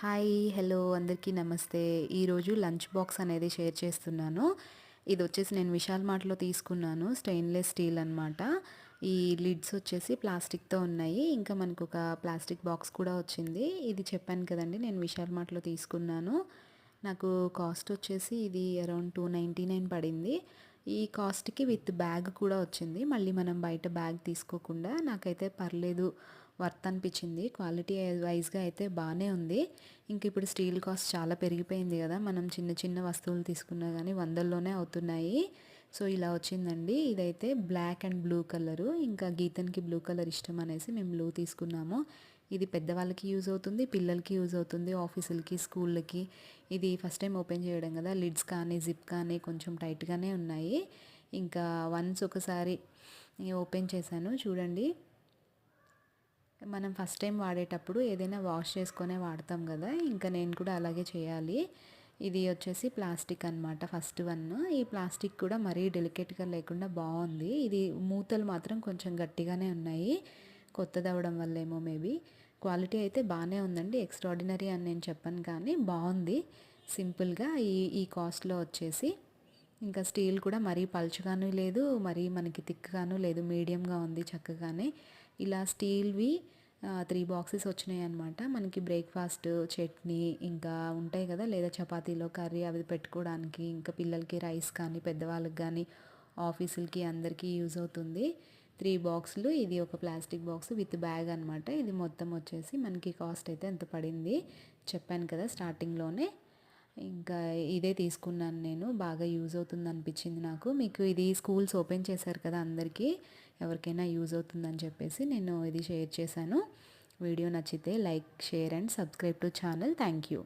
Hi hello అందరికీ నమస్తే. ఈరోజు లంచ్ బాక్స్ అనేది షేర్ చేస్తున్నాను. ఇది వచ్చేసి నేను విశాల్ మార్ట్‌లో తీసుకున్నాను. స్టెయిన్‌లెస్ స్టీల్ అనమాట. ఈ లిడ్స్ వచ్చేసి ప్లాస్టిక్‌తో ఉన్నాయి. ఇంకా మనకొక ప్లాస్టిక్ బాక్స్ కూడా వచ్చింది. ఇది చెప్పాను కదండీ నేను విశాల్ మార్ట్‌లో తీసుకున్నాను. నాకు కాస్ట్ వచ్చేసి ఇది అరౌండ్ 299 పడింది. ఈ కాస్ట్‌కి విత్ బ్యాగ్ కూడా వచ్చింది. మళ్ళీ మనం బయట బ్యాగ్ తీసుకోకుండా నాకైతే పర్లేదు, వర్త్ అనిపించింది. క్వాలిటీ వైస్‌గా అయితే బానే ఉంది. ఇంక ఇప్పుడు స్టీల్ కాస్ట్ చాలా పెరిగిపోయింది గదా! మనం చిన్న చిన్న వస్తువులు తీసుకున్నా గానీ వందల్లోనే అవుతున్నాయి. సో, ఇలా వచ్చిందండి. ఇదైతే బ్లాక్ అండ్ బ్లూ కలరు. ఇంకా గీతన్‌కి బ్లూ కలర్ ఇష్టం అనేసి మేము బ్లూ తీసుకున్నాము. ఇది పెద్దవాళ్ళకి యూజ్ అవుతుంది, పిల్లలకి యూజ్ అవుతుంది, ఆఫీసులకి, స్కూళ్ళకి. ఇది ఫస్ట్ టైం ఓపెన్ చేయడం కదా, లిడ్స్ కానీ జిప్ కానీ కొంచెం టైట్గానే ఉన్నాయి. ఇంకా వన్స్ ఒకసారి ఓపెన్ చేశాను చూడండి. మనం ఫస్ట్ టైం వాడేటప్పుడు ఏదైనా వాష్ చేసుకొనే వాడతాం కదా, ఇంకా నేను కూడా అలాగే చేయాలి. ఇది వచ్చేసి ప్లాస్టిక్ అనమాట ఫస్ట్ వన్. ఈ ప్లాస్టిక్ కూడా మరీ డెలికేట్గా లేకుండా బాగుంది. ఇది మూతలు మాత్రం కొంచెం గట్టిగానే ఉన్నాయి, కొత్తది అవ్వడం వల్లేమో మేబీ. క్వాలిటీ అయితే బాగానే ఉందండి, ఎక్స్ట్రాడినరీ అని నేను చెప్పను కానీ బాగుంది సింపుల్గా. ఈ ఈ కాస్ట్లో వచ్చేసి ఇంకా స్టీల్ కూడా మరీ పలుచగాను లేదు, మరీ మనకి థిక్గాను లేదు, మీడియంగా ఉంది చక్కగానే. ఇలా స్టీల్వి 3 బాక్సెస్ వచ్చినాయి అనమాట. మనకి బ్రేక్ఫాస్ట్, చట్నీ ఇంకా ఉంటాయి కదా, లేదా చపాతీలో కర్రీ అవి పెట్టుకోవడానికి, ఇంకా పిల్లలకి రైస్ కానీ పెద్దవాళ్ళకి కానీ ఆఫీసులకి అందరికీ యూజ్ అవుతుంది. 3 బాక్సులు, ఇది ఒక ప్లాస్టిక్ బాక్స్ విత్ బ్యాగ్ అనమాట. ఇది మొత్తం వచ్చేసి మనకి కాస్ట్ అయితే ఎంత పడింది చెప్పాను కదా స్టార్టింగ్లోనే. ఇంకా ఇదే తీసుకున్నాను నేను, బాగా యూజ్ అవుతుంది అనిపించింది నాకు. మీకు ఇది స్కూల్స్ ఓపెన్ చేశారు కదా అందరికీ, ఎవరికైనా యూజ్ అవుతుందని చెప్పేసి నేను ఇది షేర్ చేశాను. వీడియో నచ్చితే like, share and subscribe to channel. Thank you.